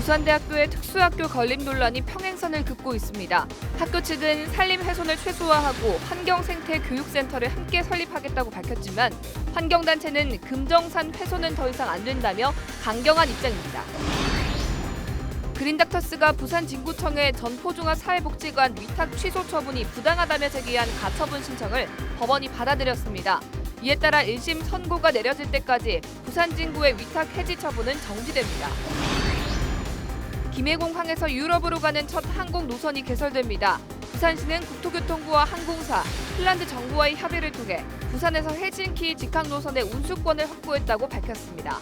부산대학교의 특수학교 건립 논란이 평행선을 긋고 있습니다. 학교 측은 산림 훼손을 최소화하고 환경생태교육센터를 함께 설립하겠다고 밝혔지만 환경단체는 금정산 훼손은 더 이상 안 된다며 강경한 입장입니다. 그린닥터스가 부산진구청에 전포중앙사회복지관 위탁 취소 처분이 부당하다며 제기한 가처분 신청을 법원이 받아들였습니다. 이에 따라 1심 선고가 내려질 때까지 부산진구의 위탁 해지 처분은 정지됩니다. 김해공항에서 유럽으로 가는 첫 항공 노선이 개설됩니다. 부산시는 국토교통부와 항공사, 핀란드 정부와의 협의를 통해 부산에서 헬싱키 직항 노선의 운수권을 확보했다고 밝혔습니다.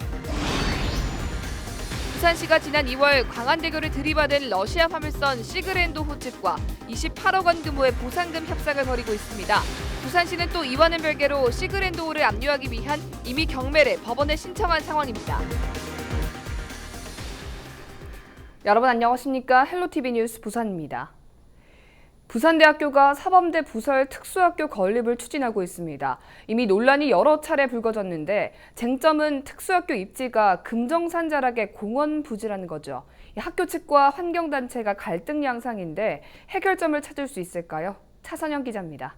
부산시가 지난 2월 광안대교를 들이받은 러시아 화물선 시그랜도호 측과 28억 원 규모의 보상금 협상을 벌이고 있습니다. 부산시는 또 이와는 별개로 시그랜도호를 압류하기 위한 임의 경매를 법원에 신청한 상황입니다. 여러분 안녕하십니까? 헬로티비 뉴스 부산입니다. 부산대학교가 사범대 부설 특수학교 건립을 추진하고 있습니다. 이미 논란이 여러 차례 불거졌는데 쟁점은 특수학교 입지가 금정산 자락의 공원 부지라는 거죠. 학교 측과 환경단체가 갈등 양상인데 해결점을 찾을 수 있을까요? 차선영 기자입니다.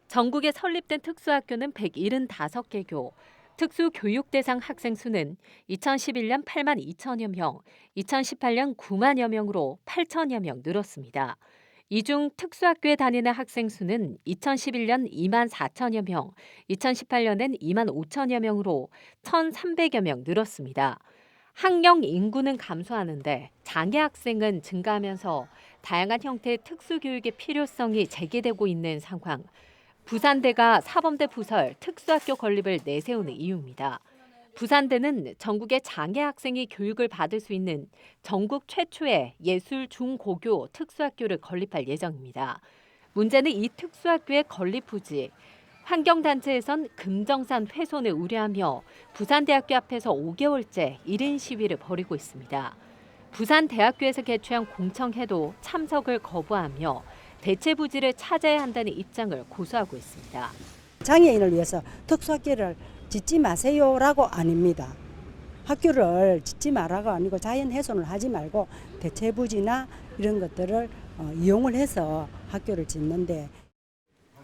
전국에 설립된 특수학교는 175개교, 특수교육 대상 학생 수는 2011년 8만 2천여 명, 2018년 9만여 명으로 8천여 명 늘었습니다. 이 중 특수학교에 다니는 학생 수는 2011년 2만 4천여 명, 2018년엔 2만 5천여 명으로 1,300여 명 늘었습니다. 학령 인구는 감소하는데 장애 학생은 증가하면서 다양한 형태의 특수교육의 필요성이 제기되고 있는 상황. 부산대가 사범대 부설 특수학교 건립을 내세우는 이유입니다. 부산대는 전국의 장애 학생이 교육을 받을 수 있는 전국 최초의 예술 중고교 특수학교를 건립할 예정입니다. 문제는 이 특수학교의 건립 부지. 환경단체에선 금정산 훼손을 우려하며 부산대학교 앞에서 5개월째 1인 시위를 벌이고 있습니다. 부산대학교에서 개최한 공청회도 참석을 거부하며 대체 부지를 찾아야 한다는 입장을 고수하고 있습니다. 장애인을 위해서 특수학교를 짓지 마세요라고 아닙니다. 학교를 짓지 말라고 아니고 자연 훼손을 하지 말고 대체 부지나 이런 것들을 이용을 해서 학교를 짓는데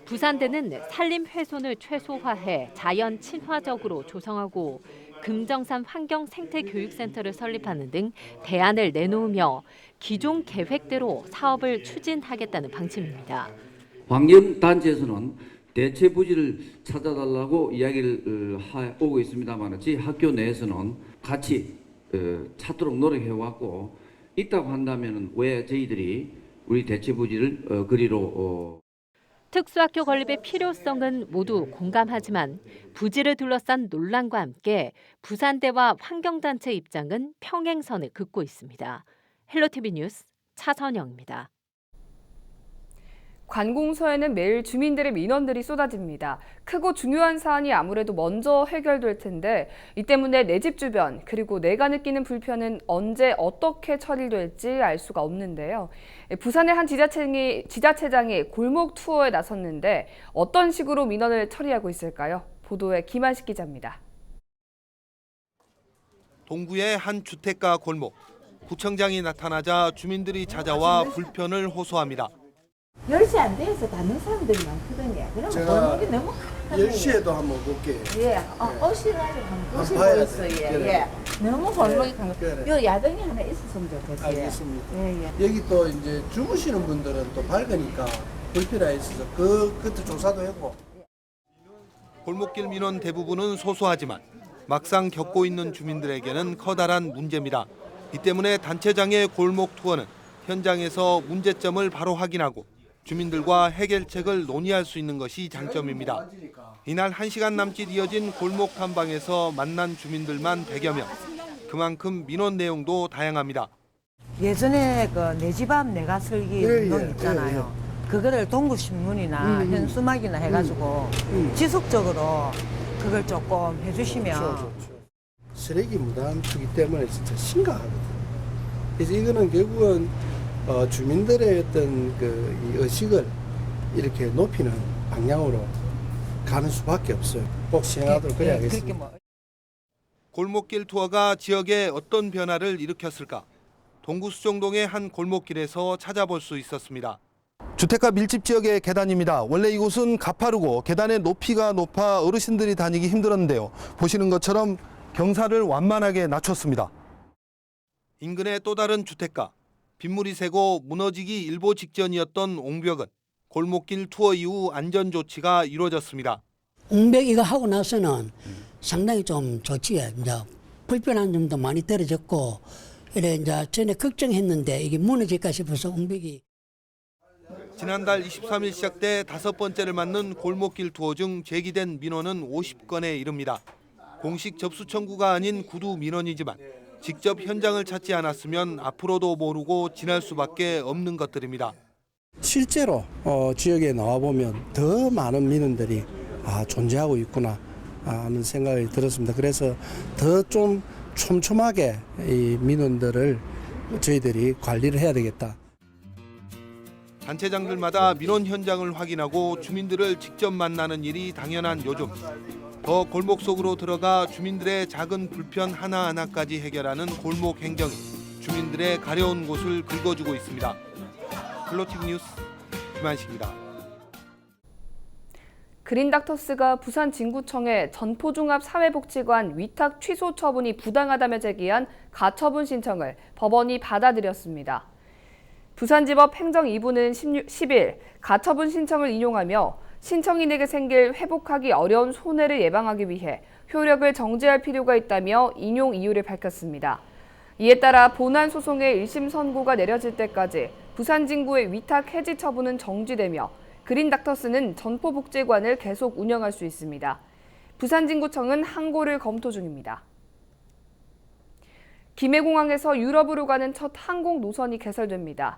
부산대는 산림 훼손을 최소화해 자연 친화적으로 조성하고 금정산 환경생태교육센터를 설립하는 등 대안을 내놓으며 기존 계획대로 사업을 추진하겠다는 방침입니다. 환경단체에서는 대체 부지를 찾아달라고 이야기를 오고 있습니다만 저희 학교 내에서는 같이 찾도록 노력해왔고 있다고 한다면 왜 저희들이 우리 대체 부지를 그리로 특수학교 건립의 필요성은 모두 공감하지만 부지를 둘러싼 논란과 함께 부산대와 환경단체 입장은 평행선을 긋고 있습니다. 헬로티비 뉴스 차선영입니다. 관공서에는 매일 주민들의 민원들이 쏟아집니다. 크고 중요한 사안이 아무래도 먼저 해결될 텐데 이 때문에 내 집 주변 그리고 내가 느끼는 불편은 언제 어떻게 처리될지 알 수가 없는데요. 부산의 한 지자체장이 골목 투어에 나섰는데 어떤 식으로 민원을 처리하고 있을까요? 보도에 김한식 기자입니다. 동구의 한 주택가 골목. 구청장이 나타나자 주민들이 찾아와 불편을 호소합니다. 10시 안 돼서 닫는 사람들이 많거든요. 그러면 골목이 너무 10시에도 한번 볼게요. 예, 어시라고 한번 보시고 봐야 있어요. 돼. 예. 너무 골목이 그래. 요 야등이 하나 있었으면 좋겠어요. 알겠습니다. 예, 예. 여기 또 이제 주무시는 분들은 또 밝으니까 불필요해 있어서 그것도 조사도 했고. 골목길 민원 대부분은 소소하지만 막상 겪고 있는 주민들에게는 커다란 문제입니다. 이 때문에 단체장의 골목 투어는 현장에서 문제점을 바로 확인하고 주민들과 해결책을 논의할 수 있는 것이 장점입니다. 이날 1시간 남짓 이어진 골목 탐방에서 만난 주민들만 100여 명. 그만큼 민원 내용도 다양합니다. 예전에 그 내 집 앞 내가 설기 운동 있잖아요. 그거를 동구신문이나 현수막이나 해가지고 지속적으로 그걸 조금 해주시면. 좋죠. 쓰레기 무단 투기 때문에 진짜 심각하거든요. 그래서 이거는 결국은 주민들의 어떤 이 의식을 이렇게 높이는 방향으로 가는 수밖에 없어요. 꼭 시행하도록 그래야겠습니다. 골목길 투어가 지역에 어떤 변화를 일으켰을까? 동구 수정동의 한 골목길에서 찾아볼 수 있었습니다. 주택가 밀집 지역의 계단입니다. 원래 이곳은 가파르고 계단의 높이가 높아 어르신들이 다니기 힘들었는데요. 보시는 것처럼 경사를 완만하게 낮췄습니다. 인근의 또 다른 주택가. 빗물이 새고 무너지기 일보 직전이었던 옹벽은 골목길 투어 이후 안전 조치가 이루어졌습니다. 옹벽 이거 하고 나서는 상당히 좀 좋지요. 이제 불편한 점도 많이 떨어졌고, 이래 이제 전에 걱정했는데 이게 무너질까 싶어서 옹벽이. 지난달 23일 시작돼 5번째를 맞는 골목길 투어 중 제기된 민원은 50건에 이릅니다. 공식 접수 청구가 아닌 구두 민원이지만 직접 현장을 찾지 않았으면 앞으로도 모르고 지날 수밖에 없는 것들입니다. 실제로 지역에 나와보면 더 많은 민원들이 존재하고 있구나 하는 생각이 들었습니다. 그래서 더 좀 촘촘하게 이 민원들을 저희들이 관리를 해야 되겠다. 단체장들마다 민원 현장을 확인하고 주민들을 직접 만나는 일이 당연한 요즘. 더 골목 속으로 들어가 주민들의 작은 불편 하나하나까지 해결하는 골목 행정이 주민들의 가려운 곳을 긁어주고 있습니다. 헬로티비 뉴스 김한식입니다. 그린닥터스가 부산 진구청에 전포종합사회복지관 위탁 취소 처분이 부당하다며 제기한 가처분 신청을 법원이 받아들였습니다. 부산지법 행정 2부는 10일 가처분 신청을 인용하며 신청인에게 생길 회복하기 어려운 손해를 예방하기 위해 효력을 정지할 필요가 있다며 인용 이유를 밝혔습니다. 이에 따라 본안 소송의 1심 선고가 내려질 때까지 부산 진구의 위탁 해지 처분은 정지되며 그린닥터스는 전포복지관을 계속 운영할 수 있습니다. 부산진구청은 항고를 검토 중입니다. 김해공항에서 유럽으로 가는 첫 항공 노선이 개설됩니다.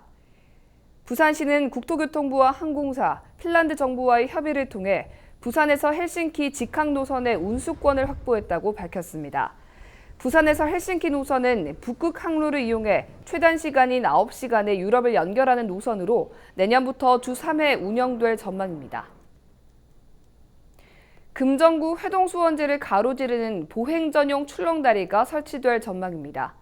부산시는 국토교통부와 항공사, 핀란드 정부와의 협의를 통해 부산에서 헬싱키 직항 노선의 운수권을 확보했다고 밝혔습니다. 부산에서 헬싱키 노선은 북극 항로를 이용해 최단 시간인 9시간에 유럽을 연결하는 노선으로 내년부터 주 3회 운영될 전망입니다. 금정구 회동수원지를 가로지르는 보행 전용 출렁다리가 설치될 전망입니다.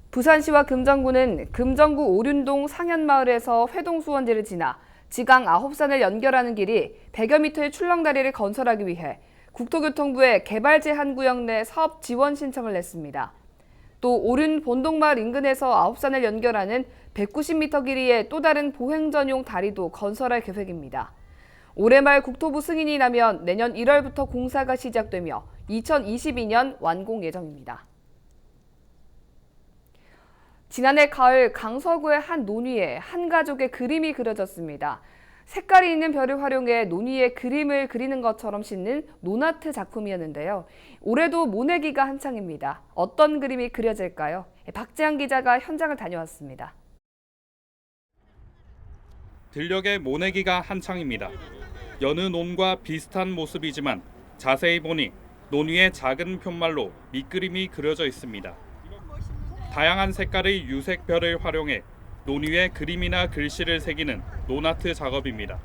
부산시와 금정구는 금정구 오륜동 상현마을에서 회동수원지를 지나 지강 9산을 연결하는 길이 100여 미터의 출렁다리를 건설하기 위해 국토교통부에 개발 제한 구역 내 사업 지원 신청을 냈습니다. 또 오륜 본동마을 인근에서 9산을 연결하는 190m 길이의 또 다른 보행 전용 다리도 건설할 계획입니다. 올해 말 국토부 승인이 나면 내년 1월부터 공사가 시작되며 2022년 완공 예정입니다. 지난해 가을 강서구의 한 논위에 한 가족의 그림이 그려졌습니다. 색깔이 있는 별을 활용해 논 위에 그림을 그리는 것처럼 싣는 논아트 작품이었는데요. 올해도 모내기가 한창입니다. 어떤 그림이 그려질까요? 박재한 기자가 현장을 다녀왔습니다. 들녘의 모내기가 한창입니다. 여느 논과 비슷한 모습이지만 자세히 보니 논 위에 작은 푯말로 밑그림이 그려져 있습니다. 다양한 색깔의 유색별을 활용해 논 위에 그림이나 글씨를 새기는 논아트 작업입니다.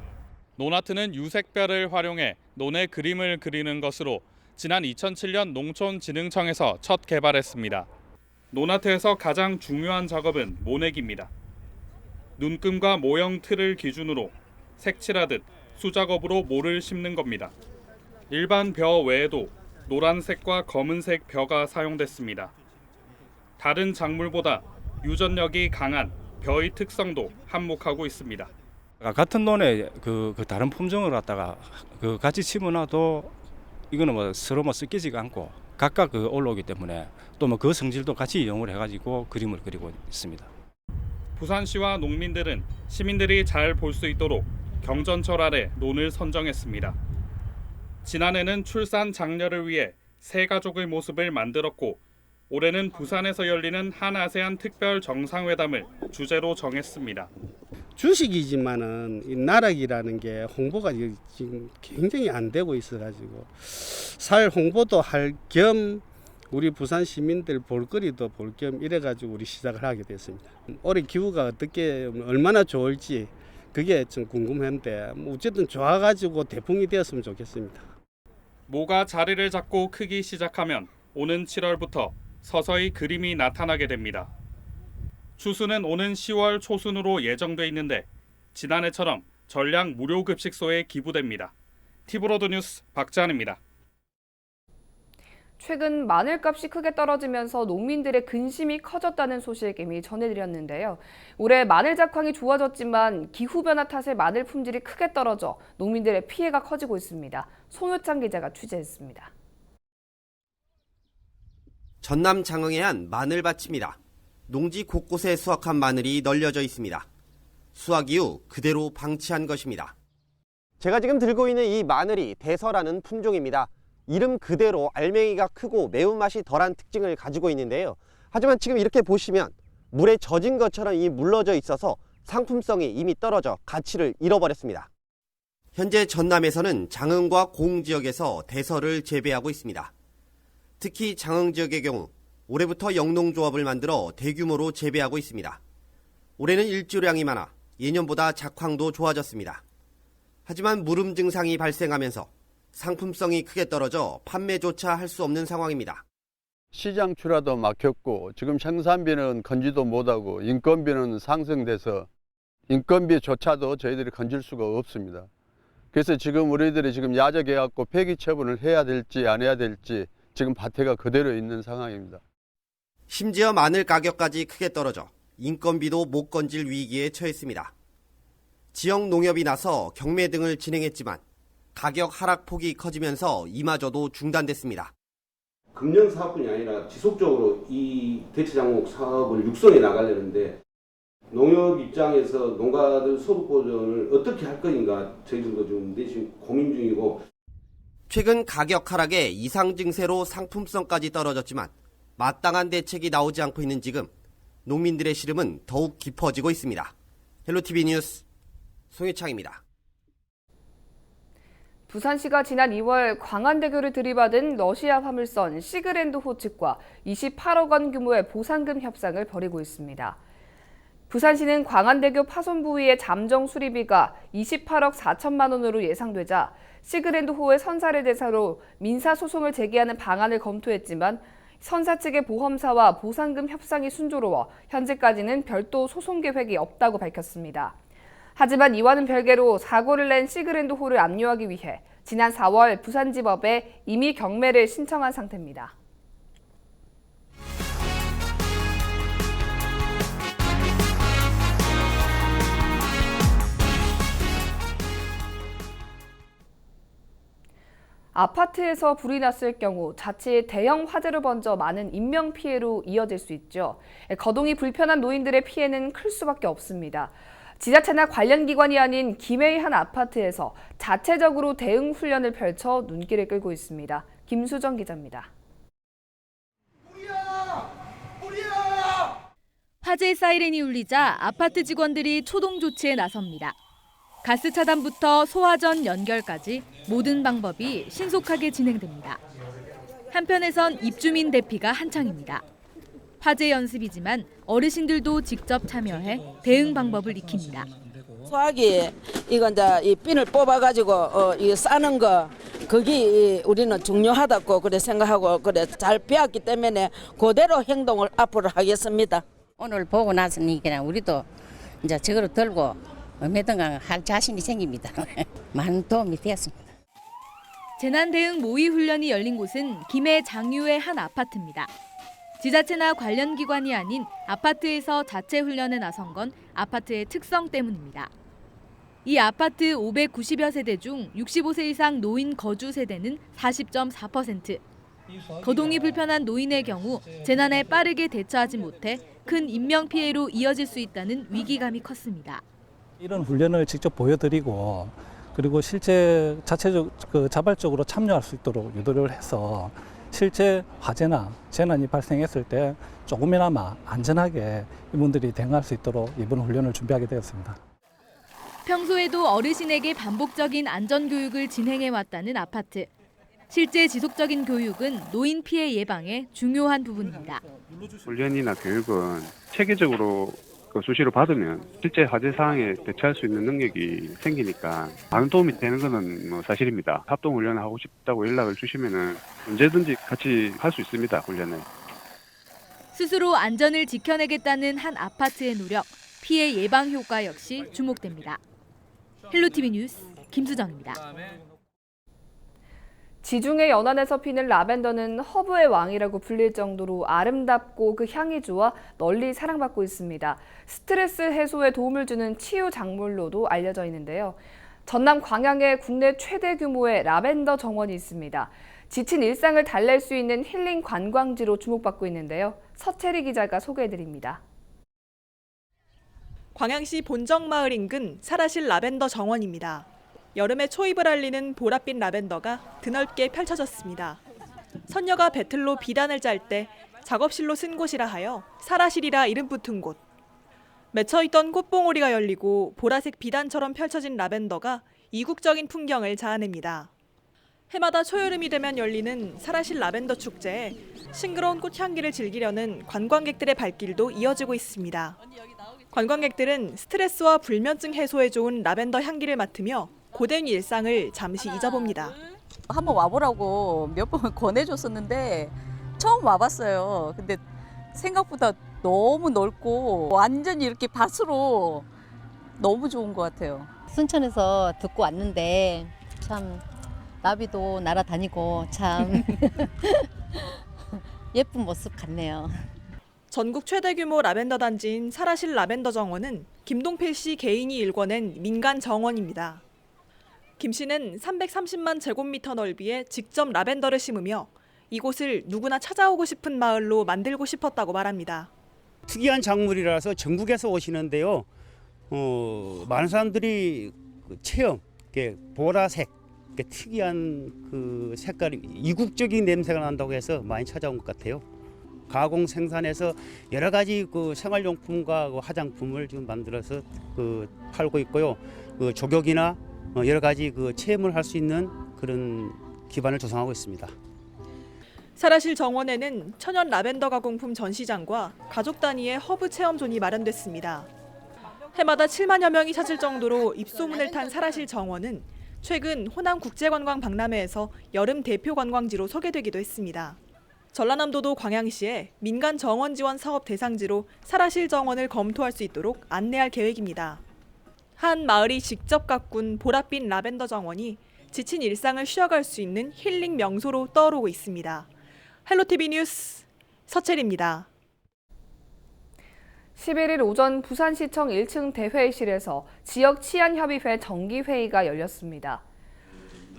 논아트는 유색별을 활용해 논에 그림을 그리는 것으로 지난 2007년 농촌진흥청에서 첫 개발했습니다. 논아트에서 가장 중요한 작업은 모내기입니다. 눈금과 모형 틀을 기준으로 색칠하듯 수작업으로 모를 심는 겁니다. 일반 벼 외에도 노란색과 검은색 벼가 사용됐습니다. 다른 작물보다 유전력이 강한 벼의 특성도 한몫하고 있습니다. 같은 논에 그 다른 품종을 갖다가 같이 심어놔도 이거는 서로 섞이지가 않고 각각 올라오기 때문에 또 그 성질도 같이 이용을 해가지고 그림을 그리고 있습니다. 부산시와 농민들은 시민들이 잘 볼 수 있도록 경전철 아래 논을 선정했습니다. 지난해는 출산 장려를 위해 세 가족의 모습을 만들었고 올해는 부산에서 열리는 한아세안 특별 정상회담을 주제로 정했습니다. 주식이지만은 이 나락이라는 게 홍보가 지금 굉장히 안 되고 있어가지고 사회 홍보도 할 겸 우리 부산 시민들 볼거리도 볼 겸 이래가지고 우리 시작을 하게 됐습니다. 올해 기후가 어떻게 얼마나 좋을지 그게 좀 궁금한데 어쨌든 좋아가지고 대풍이 되었으면 좋겠습니다. 모가 자리를 잡고 크기 시작하면 오는 7월부터 서서히 그림이 나타나게 됩니다. 추수는 오는 10월 초순으로 예정돼 있는데 지난해처럼 전량 무료 급식소에 기부됩니다. 티브로드 뉴스 박지한입니다. 최근 마늘값이 크게 떨어지면서 농민들의 근심이 커졌다는 소식 이미 전해드렸는데요. 올해 마늘 작황이 좋아졌지만 기후변화 탓에 마늘 품질이 크게 떨어져 농민들의 피해가 커지고 있습니다. 송효창 기자가 취재했습니다. 전남 장흥의 한 마늘밭입니다. 농지 곳곳에 수확한 마늘이 널려져 있습니다. 수확 이후 그대로 방치한 것입니다. 제가 지금 들고 있는 이 마늘이 대서라는 품종입니다. 이름 그대로 알맹이가 크고 매운맛이 덜한 특징을 가지고 있는데요. 하지만 지금 이렇게 보시면 물에 젖은 것처럼 이 물러져 있어서 상품성이 이미 떨어져 가치를 잃어버렸습니다. 현재 전남에서는 장흥과 고흥 지역에서 대서를 재배하고 있습니다. 특히 장흥 지역의 경우 올해부터 영농조합을 만들어 대규모로 재배하고 있습니다. 올해는 일조량이 많아 예년보다 작황도 좋아졌습니다. 하지만 무름 증상이 발생하면서 상품성이 크게 떨어져 판매조차 할 수 없는 상황입니다. 시장 출하도 막혔고 지금 생산비는 건지도 못하고 인건비는 상승돼서 인건비조차도 저희들이 건질 수가 없습니다. 그래서 지금 우리들이 지금 야적해갖고 폐기 처분을 해야 될지 안 해야 될지 지금 밭에가 그대로 있는 상황입니다. 심지어 마늘 가격까지 크게 떨어져 인건비도 못 건질 위기에 처했습니다. 지역 농협이 나서 경매 등을 진행했지만 가격 하락폭이 커지면서 이마저도 중단됐습니다. 금년 사업뿐이 아니라 지속적으로 이 대체작목 사업을 육성해 나가려는데 농협 입장에서 농가들 소득 보전을 어떻게 할 것인가 저희들도 지금 내심 고민 중이고 최근 가격 하락에 이상 증세로 상품성까지 떨어졌지만 마땅한 대책이 나오지 않고 있는 지금 농민들의 시름은 더욱 깊어지고 있습니다. 헬로티비 뉴스 송혜창입니다. 부산시가 지난 2월 광안대교를 들이받은 러시아 화물선 시그랜드호 측과 28억 원 규모의 보상금 협상을 벌이고 있습니다. 부산시는 광안대교 파손 부위의 잠정 수리비가 28억 4천만 원으로 예상되자 시그랜드호의 선사를 대상으로 민사소송을 제기하는 방안을 검토했지만 선사 측의 보험사와 보상금 협상이 순조로워 현재까지는 별도 소송 계획이 없다고 밝혔습니다. 하지만 이와는 별개로 사고를 낸 시그랜드호를 압류하기 위해 지난 4월 부산지법에 이미 경매를 신청한 상태입니다. 아파트에서 불이 났을 경우 자칫 대형 화재로 번져 많은 인명피해로 이어질 수 있죠. 거동이 불편한 노인들의 피해는 클 수밖에 없습니다. 지자체나 관련 기관이 아닌 김해의 한 아파트에서 자체적으로 대응 훈련을 펼쳐 눈길을 끌고 있습니다. 김수정 기자입니다. 화재 사이렌이 울리자 아파트 직원들이 초동 조치에 나섭니다. 가스 차단부터 소화전 연결까지 모든 방법이 신속하게 진행됩니다. 한편에선 입주민 대피가 한창입니다. 화재 연습이지만 어르신들도 직접 참여해 대응 방법을 익힙니다. 소화기 이건 이제 이 핀을 뽑아가지고 이 싸는 거 그게 우리는 중요하다고 그래 생각하고 그래 잘 배웠기 때문에 그대로 행동을 앞으로 하겠습니다. 오늘 보고 나서니까 우리도 이제 저거를 들고 얼마든가 할 자신이 생깁니다. 많은 도움이 되었습니다. 재난 대응 모의 훈련이 열린 곳은 김해 장유의 한 아파트입니다. 지자체나 관련 기관이 아닌 아파트에서 자체 훈련에 나선 건 아파트의 특성 때문입니다. 이 아파트 590여 세대 중 65세 이상 노인 거주 세대는 40.4%. 거동이 불편한 노인의 경우 재난에 빠르게 대처하지 못해 큰 인명피해로 이어질 수 있다는 위기감이 컸습니다. 이런 훈련을 직접 보여드리고 그리고 실제 자발적으로 참여할 수 있도록 유도를 해서 실제 화재나 재난이 발생했을 때 조금이나마 안전하게 이분들이 대응할 수 있도록 이번 훈련을 준비하게 되었습니다. 평소에도 어르신에게 반복적인 안전교육을 진행해왔다는 아파트. 실제 지속적인 교육은 노인 피해 예방에 중요한 부분입니다. 훈련이나 교육은 체계적으로 수시로 받으면 실제 화재 상황에 대처할 수 있는 능력이 생기니까 많은 도움이 되는 것은 뭐 사실입니다. 합동 훈련을 하고 싶다고 연락을 주시면은 언제든지 같이 할 수 있습니다. 훈련을. 스스로 안전을 지켜내겠다는 한 아파트의 노력, 피해 예방 효과 역시 주목됩니다. 헬로티비 뉴스 김수정입니다. 지중해 연안에서 피는 라벤더는 허브의 왕이라고 불릴 정도로 아름답고 그 향이 좋아 널리 사랑받고 있습니다. 스트레스 해소에 도움을 주는 치유 작물로도 알려져 있는데요. 전남 광양에 국내 최대 규모의 라벤더 정원이 있습니다. 지친 일상을 달랠 수 있는 힐링 관광지로 주목받고 있는데요. 서채리 기자가 소개해드립니다. 광양시 본정마을 인근 사라실 라벤더 정원입니다. 여름에 초입을 알리는 보랏빛 라벤더가 드넓게 펼쳐졌습니다. 선녀가 배틀로 비단을 짤 때 작업실로 쓴 곳이라 하여 사라실이라 이름 붙은 곳. 맺혀있던 꽃봉오리가 열리고 보라색 비단처럼 펼쳐진 라벤더가 이국적인 풍경을 자아냅니다. 해마다 초여름이 되면 열리는 사라실 라벤더 축제에 싱그러운 꽃향기를 즐기려는 관광객들의 발길도 이어지고 있습니다. 관광객들은 스트레스와 불면증 해소에 좋은 라벤더 향기를 맡으며 고된 일상을 잠시 잊어봅니다. 한번 와보라고 몇 번 권해줬었는데 처음 와봤어요. 근데 생각보다 너무 넓고 완전히 이렇게 밭으로 너무 좋은 것 같아요. 순천에서 듣고 왔는데 참 나비도 날아다니고 참 예쁜 모습 같네요. 전국 최대 규모 라벤더 단지인 사라실 라벤더 정원은 김동필 씨 개인이 일궈낸 민간 정원입니다. 김 씨는 330만 제곱미터 넓이에 직접 라벤더를 심으며 이곳을 누구나 찾아오고 싶은 마을로 만들고 싶었다고 말합니다. 특이한 작물이라서 전국에서 오시는데요. 많은 사람들이 그 체험, 보라색, 특이한 그 색깔이 이국적인 냄새가 난다고 해서 많이 찾아온 것 같아요. 가공 생산해서 여러 가지 그 생활용품과 그 화장품을 지금 만들어서 그 팔고 있고요. 그 조격이나 여러 가지 그 체험을 할 수 있는 그런 기반을 조성하고 있습니다. 사라실 정원에는 천연 라벤더 가공품 전시장과 가족 단위의 허브 체험존이 마련됐습니다. 해마다 7만여 명이 찾을 정도로 입소문을 탄 사라실 정원은 최근 호남 국제관광 박람회에서 여름 대표 관광지로 소개되기도 했습니다. 전라남도도 광양시에 민간 정원 지원 사업 대상지로 사라실 정원을 검토할 수 있도록 안내할 계획입니다. 한 마을이 직접 가꾼 보랏빛 라벤더 정원이 지친 일상을 쉬어갈 수 있는 힐링 명소로 떠오르고 있습니다. 헬로티비 뉴스 서채리입니다. 11일 오전 부산시청 1층 대회의실에서 지역치안협의회 정기회의가 열렸습니다.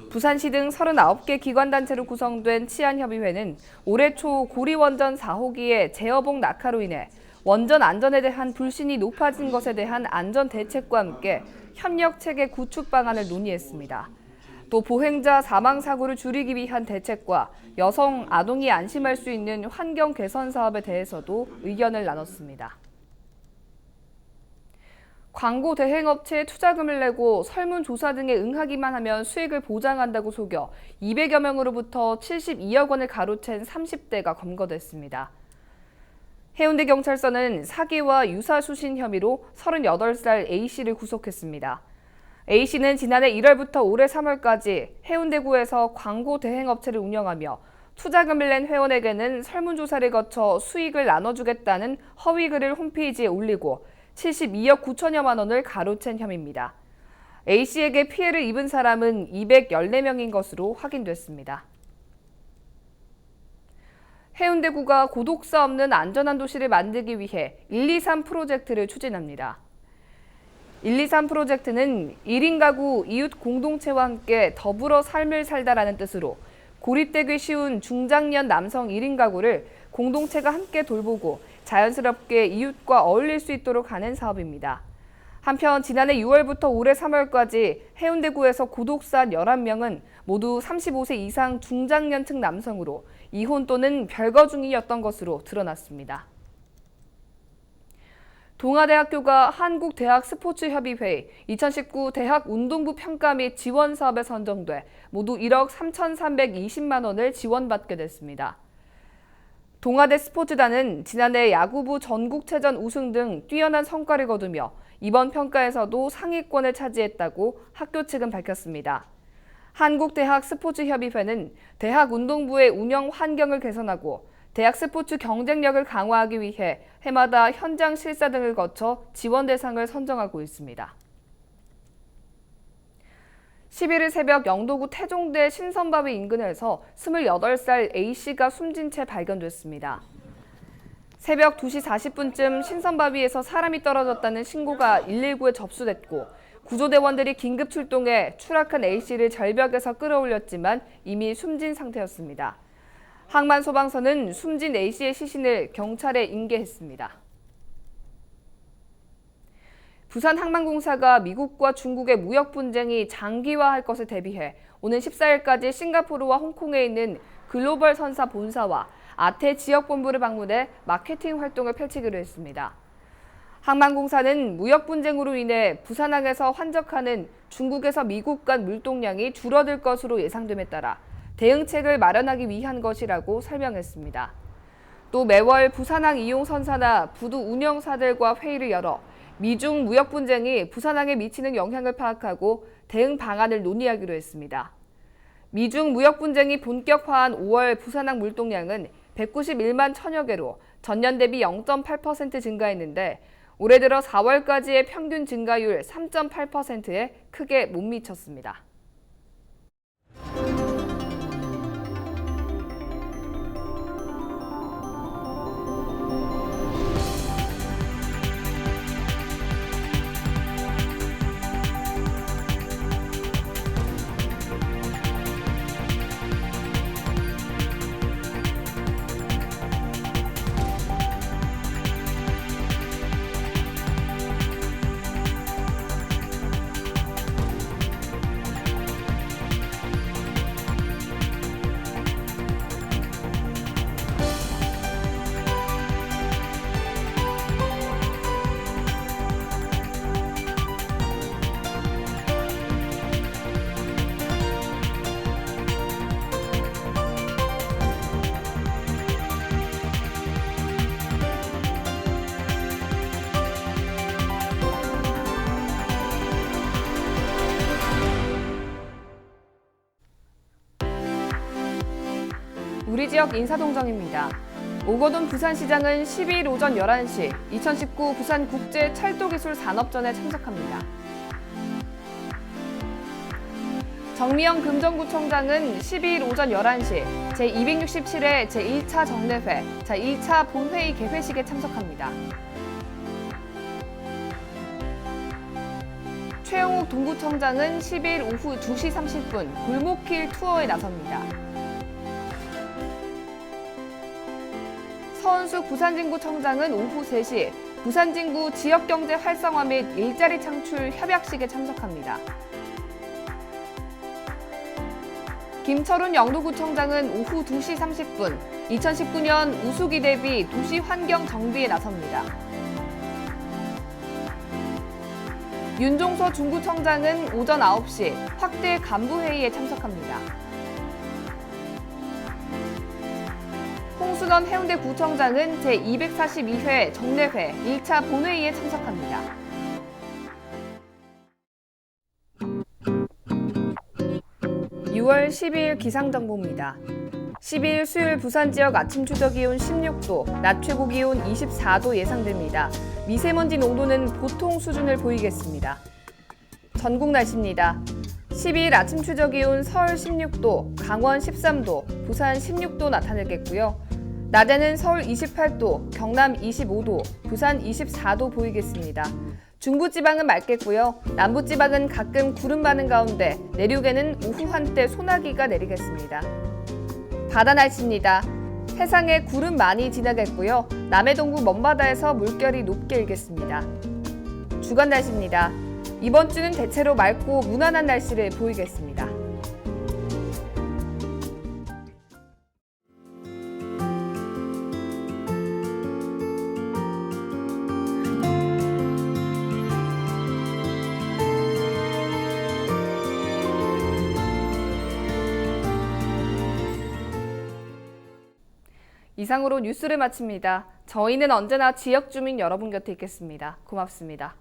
부산시 등 39개 기관단체로 구성된 치안협의회는 올해 초 고리원전 4호기의 제어봉 낙하로 인해 원전 안전에 대한 불신이 높아진 것에 대한 안전대책과 함께 협력체계 구축 방안을 논의했습니다. 또 보행자 사망 사고를 줄이기 위한 대책과 여성, 아동이 안심할 수 있는 환경 개선 사업에 대해서도 의견을 나눴습니다. 광고 대행업체에 투자금을 내고 설문조사 등에 응하기만 하면 수익을 보장한다고 속여 200여 명으로부터 72억 원을 가로챈 30대가 검거됐습니다. 해운대경찰서는 사기와 유사수신 혐의로 38살 A씨를 구속했습니다. A씨는 지난해 1월부터 올해 3월까지 해운대구에서 광고 대행업체를 운영하며 투자금을 낸 회원에게는 설문조사를 거쳐 수익을 나눠주겠다는 허위글을 홈페이지에 올리고 72억 9천여만 원을 가로챈 혐의입니다. A씨에게 피해를 입은 사람은 214명인 것으로 확인됐습니다. 해운대구가 고독사 없는 안전한 도시를 만들기 위해 123 프로젝트를 추진합니다. 123 프로젝트는 1인 가구 이웃 공동체와 함께 더불어 삶을 살다라는 뜻으로 고립되기 쉬운 중장년 남성 1인 가구를 공동체가 함께 돌보고 자연스럽게 이웃과 어울릴 수 있도록 하는 사업입니다. 한편 지난해 6월부터 올해 3월까지 해운대구에서 고독사 11명은 모두 35세 이상 중장년층 남성으로 이혼 또는 별거 중이었던 것으로 드러났습니다. 동아대학교가 한국대학스포츠협의회 2019 대학운동부 평가 및 지원 사업에 선정돼 모두 1억 3,320만 원을 지원받게 됐습니다. 동아대 스포츠단은 지난해 야구부 전국체전 우승 등 뛰어난 성과를 거두며 이번 평가에서도 상위권을 차지했다고 학교 측은 밝혔습니다. 한국대학스포츠협의회는 대학 운동부의 운영 환경을 개선하고 대학 스포츠 경쟁력을 강화하기 위해 해마다 현장 실사 등을 거쳐 지원 대상을 선정하고 있습니다. 11일 새벽 영도구 태종대 신선바위 인근에서 28살 A씨가 숨진 채 발견됐습니다. 새벽 2시 40분쯤 신선바위에서 사람이 떨어졌다는 신고가 119에 접수됐고 구조대원들이 긴급 출동해 추락한 A씨를 절벽에서 끌어올렸지만 이미 숨진 상태였습니다. 항만소방서는 숨진 A씨의 시신을 경찰에 인계했습니다. 부산항만공사가 미국과 중국의 무역 분쟁이 장기화할 것을 대비해 오는 14일까지 싱가포르와 홍콩에 있는 글로벌 선사 본사와 아태 지역본부를 방문해 마케팅 활동을 펼치기로 했습니다. 항만공사는 무역 분쟁으로 인해 부산항에서 환적하는 중국에서 미국 간 물동량이 줄어들 것으로 예상됨에 따라 대응책을 마련하기 위한 것이라고 설명했습니다. 또 매월 부산항 이용 선사나 부두 운영사들과 회의를 열어 미중 무역 분쟁이 부산항에 미치는 영향을 파악하고 대응 방안을 논의하기로 했습니다. 미중 무역 분쟁이 본격화한 5월 부산항 물동량은 191만 천여 개로 전년 대비 0.8% 증가했는데 올해 들어 4월까지의 평균 증가율 3.8%에 크게 못 미쳤습니다. 우리 지역 인사동정입니다. 오거돈 부산시장은 12일 오전 11시 2019 부산국제철도기술산업전에 참석합니다. 정미영 금정구청장은 12일 오전 11시 제267회 제1차 정례회 제1차 본회의 개회식에 참석합니다. 최영욱 동구청장은 12일 오후 2시 30분 골목길 투어에 나섭니다. 서은숙 부산진구청장은 오후 3시 부산진구 지역경제 활성화 및 일자리 창출 협약식에 참석합니다. 김철훈 영도구청장은 오후 2시 30분 2019년 우수기 대비 도시 환경 정비에 나섭니다. 윤종서 중구청장은 오전 9시 확대 간부회의에 참석합니다. 홍순원 해운대구청장은 제242회 정례회 1차 본회의에 참석합니다. (6월 12일) 기상정보입니다. 12일 수요일 부산 지역 아침 최저기온 16도, 낮 최고기온 24도 예상됩니다. 미세먼지 농도는 보통 수준을 보이겠습니다. 전국 날씨입니다. 12일 아침 최저기온 서울 16도, 강원 13도, 부산 16도 나타내겠고요. 낮에는 서울 28도, 경남 25도, 부산 24도 보이겠습니다. 중부지방은 맑겠고요. 남부지방은 가끔 구름 많은 가운데 내륙에는 오후 한때 소나기가 내리겠습니다. 바다 날씨입니다. 해상에 구름 많이 지나겠고요. 남해동부 먼바다에서 물결이 높게 일겠습니다. 주간 날씨입니다. 이번 주는 대체로 맑고 무난한 날씨를 보이겠습니다. 이상으로 뉴스를 마칩니다. 저희는 언제나 지역 주민 여러분 곁에 있겠습니다. 고맙습니다.